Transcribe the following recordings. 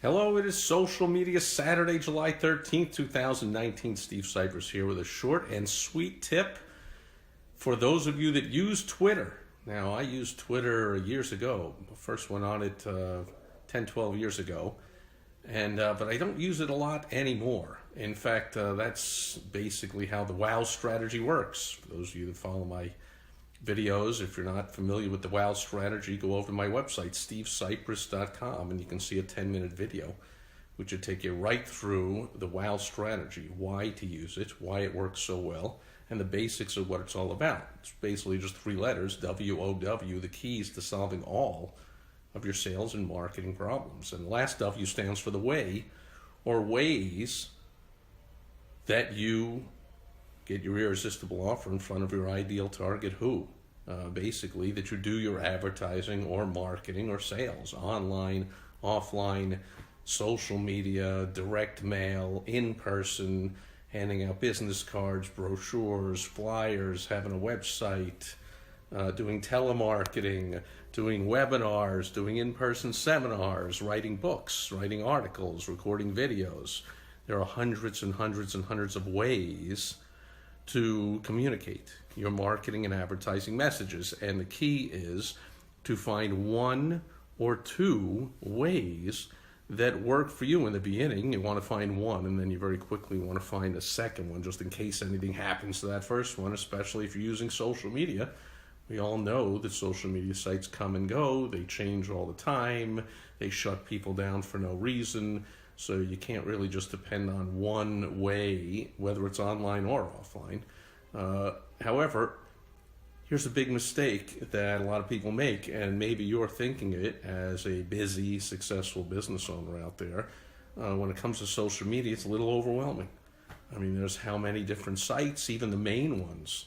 Hello, it is Social Media Saturday, July 13th, 2019. Steve Sipress here with a short and sweet tip for those of you that use Twitter. Now, I used Twitter years ago. First went on it 10, 12 years ago. But I don't use it a lot anymore. In fact, that's basically how the WOW strategy works. For those of you that follow my videos, if you're not familiar with the WOW strategy, go over to my website, stevesipress.com, and you can see a 10-minute video which will take you right through the WOW strategy, why to use it, why it works so well, and the basics of what it's all about. It's basically just 3 letters, W-O-W, the keys to solving all of your sales and marketing problems. And the last W stands for the way, or ways that you get your irresistible offer in front of your ideal target who. Basically, that you do your advertising or marketing or sales, online, offline, social media, direct mail, in person, handing out business cards, brochures, flyers, having a website, doing telemarketing, doing webinars, doing in-person seminars, writing books, writing articles, recording videos. There are hundreds and hundreds and hundreds of ways to communicate your marketing and advertising messages. And the key is to find 1 or 2 ways that work for you in the beginning. You want to find one, and then you very quickly want to find a second one, just in case anything happens to that first one, especially if you're using social media. We all know that social media sites come and go. They change all the time. They shut people down for no reason. So you can't really just depend on one way, whether it's online or offline. However, here's a big mistake that a lot of people make, and maybe you're thinking it as a busy, successful business owner out there. When it comes to social media, it's a little overwhelming. I mean, there's how many different sites, even the main ones.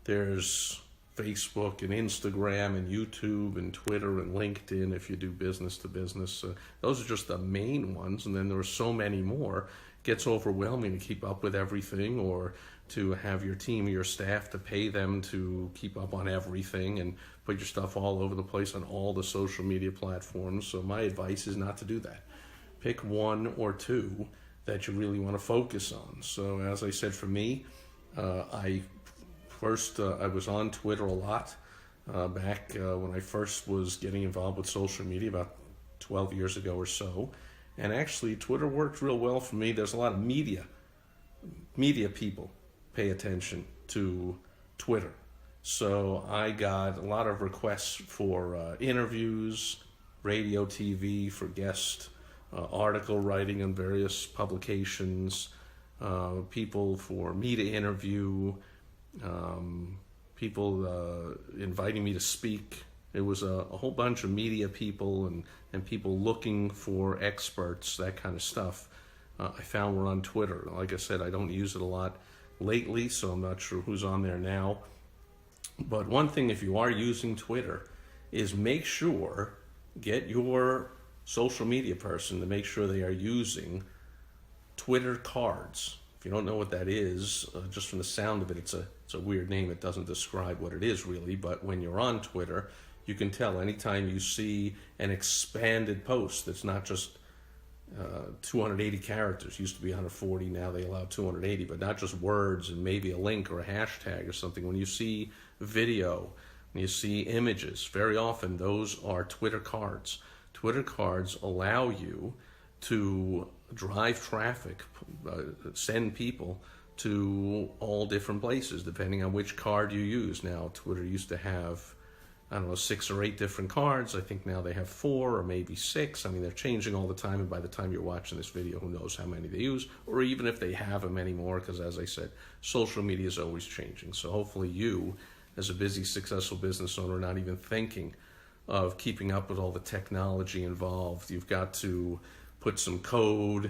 There's Facebook and Instagram and YouTube and Twitter and LinkedIn if you do business to business. Those are just the main ones, and then there are so many more. It gets overwhelming to keep up with everything, or to have your team or your staff to pay them to keep up on everything and put your stuff all over the place on all the social media platforms. So my advice is not to do that. Pick 1 or 2 that you really want to focus on. So as I said, for me, I was on Twitter a lot back when I first was getting involved with social media about 12 years ago or so. And actually, Twitter worked real well for me. There's a lot of media people pay attention to Twitter. So I got a lot of requests for interviews, radio, TV, for guest article writing on various publications, people for me to interview, people inviting me to speak. It was a whole bunch of media people and people looking for experts, that kind of stuff. I found were on Twitter. Like I said, I don't use it a lot lately, so I'm not sure who's on there now. But one thing, if you are using Twitter, is make sure, get your social media person to make sure they are using Twitter cards. If you don't know what that is, just from the sound of it, it's a weird name. It doesn't describe what it is really, but when you're on Twitter, you can tell anytime you see an expanded post that's not just 280 characters. Used to be 140, now they allow 280, but not just words and maybe a link or a hashtag or something. When you see video, when you see images, very often those are Twitter cards. Twitter cards allow you to drive traffic, send people to all different places depending on which card you use. Now, Twitter used to have, 6 or 8 different cards. I think now they have 4 or maybe 6. I mean, they're changing all the time, and by the time you're watching this video, who knows how many they use, or even if they have them anymore, because as I said, social media is always changing. So hopefully you, as a busy, successful business owner, are not even thinking of keeping up with all the technology involved. You've got to put some code,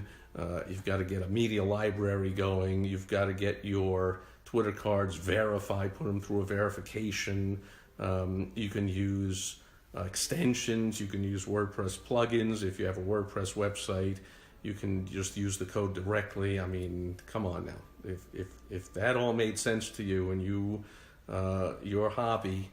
you've got to get a media library going, you've got to get your Twitter cards verified, put them through a verification. You can use extensions, you can use WordPress plugins. If you have a WordPress website, you can just use the code directly. I mean, come on now. If that all made sense to you, and your hobby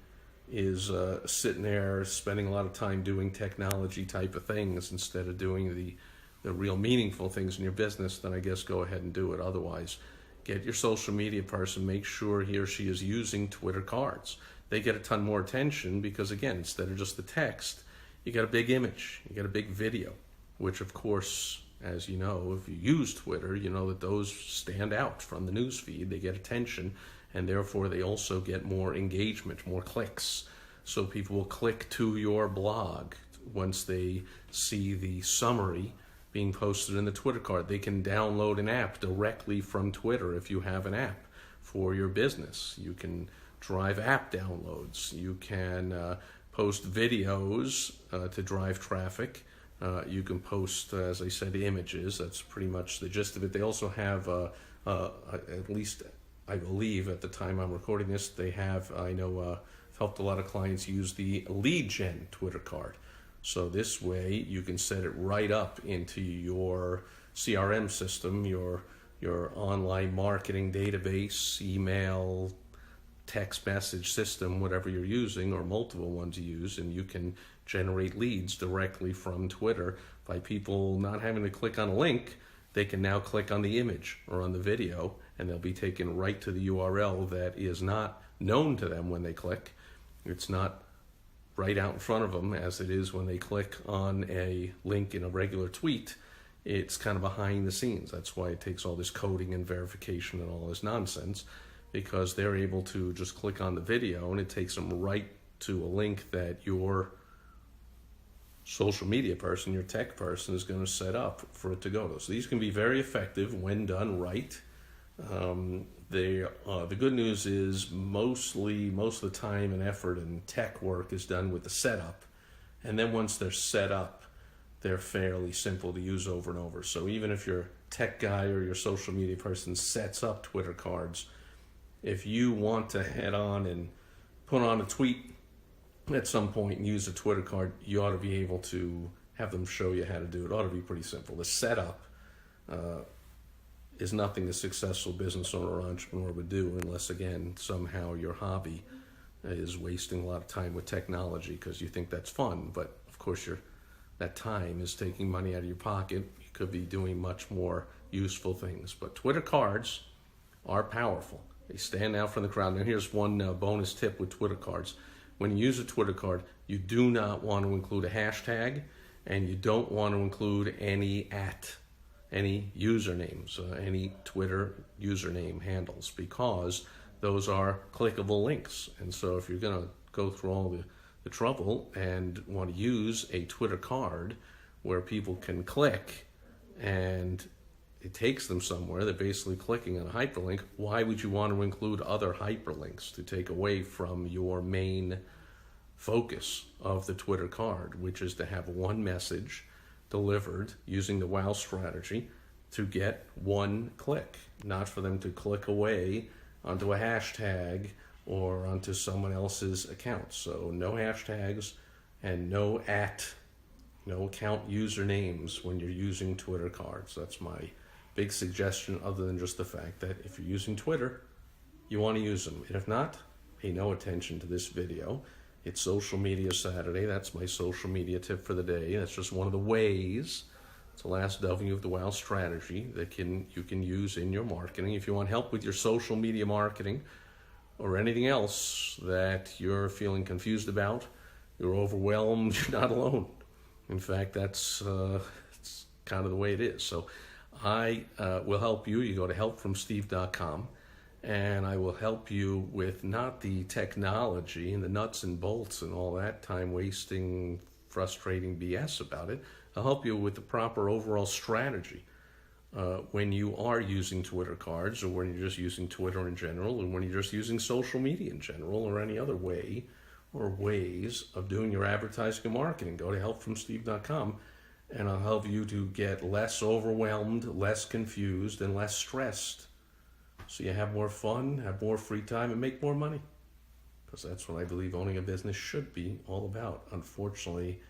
is sitting there spending a lot of time doing technology type of things instead of doing the the real meaningful things in your business, then I guess go ahead and do it. Otherwise, get your social media person, make sure he or she is using Twitter cards. They get a ton more attention because, again, instead of just the text, you got a big image, you got a big video, which, of course, as you know, if you use Twitter, you know that those stand out from the news feed. They get attention, and therefore they also get more engagement, more clicks. So people will click to your blog once they see the summary being posted in the Twitter card. They can download an app directly from Twitter if you have an app for your business. You can drive app downloads. You can post videos to drive traffic. You can post, as I said, images. That's pretty much the gist of it. They also have, at least I believe at the time I'm recording this, they have, I know, helped a lot of clients use the lead gen Twitter card. So this way you can set it right up into your CRM system, your online marketing database, email, text message system, whatever you're using, or multiple ones you use, and you can generate leads directly from Twitter by people not having to click on a link. They can now click on the image or on the video, and they'll be taken right to the URL that is not known to them when they click. It's not right out in front of them as it is when they click on a link in a regular tweet. It's kind of behind the scenes. That's why it takes all this coding and verification and all this nonsense, because they're able to just click on the video and it takes them right to a link that your social media person, your tech person, is going to set up for it to go to. So these can be very effective when done right. The good news is most of the time and effort and tech work is done with the setup, and then once they're set up, they're fairly simple to use over and over. So even if your tech guy or your social media person sets up Twitter cards, if you want to head on and put on a tweet at some point and use a Twitter card, you ought to be able to have them show you how to do it. It ought to be pretty simple. The setup is nothing a successful business owner or entrepreneur would do unless, again, somehow your hobby is wasting a lot of time with technology because you think that's fun. But, of course, that time is taking money out of your pocket. You could be doing much more useful things. But Twitter cards are powerful. They stand out from the crowd. Now, here's one bonus tip with Twitter cards. When you use a Twitter card, you do not want to include a hashtag, and you don't want to include any usernames, any Twitter username handles, because those are clickable links. And so if you're going to go through all the trouble and want to use a Twitter card where people can click and it takes them somewhere, they're basically clicking on a hyperlink, why would you want to include other hyperlinks to take away from your main focus of the Twitter card, which is to have one message delivered using the WOW strategy to get one click, not for them to click away onto a hashtag or onto someone else's account. So no hashtags and no account usernames when you're using Twitter cards. That's my big suggestion, other than just the fact that if you're using Twitter, you want to use them. And if not, pay no attention to this video. It's Social Media Saturday. That's my social media tip for the day. That's just one of the ways. It's the last W of the WOW strategy that you can use in your marketing. If you want help with your social media marketing or anything else that you're feeling confused about, you're overwhelmed, you're not alone. In fact, that's it's kind of the way it is. So I will help you. You go to helpfromsteve.com, and I will help you with not the technology and the nuts and bolts and all that time-wasting, frustrating BS about it. I'll help you with the proper overall strategy when you are using Twitter cards, or when you're just using Twitter in general, and when you're just using social media in general, or any other way or ways of doing your advertising and marketing. Go to helpfromsteve.com. And I'll help you to get less overwhelmed, less confused, and less stressed. So you have more fun, have more free time, and make more money. Because that's what I believe owning a business should be all about. Unfortunately,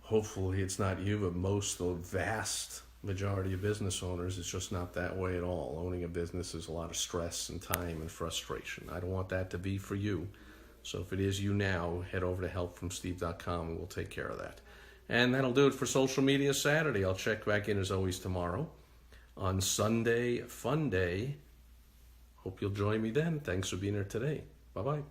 hopefully it's not you, but the vast majority of business owners, it's just not that way at all. Owning a business is a lot of stress and time and frustration. I don't want that to be for you. So if it is you now, head over to helpfromsteve.com and we'll take care of that. And that'll do it for Social Media Saturday. I'll check back in as always tomorrow. On Sunday, Fun Day. Hope you'll join me then. Thanks for being here today. Bye-bye.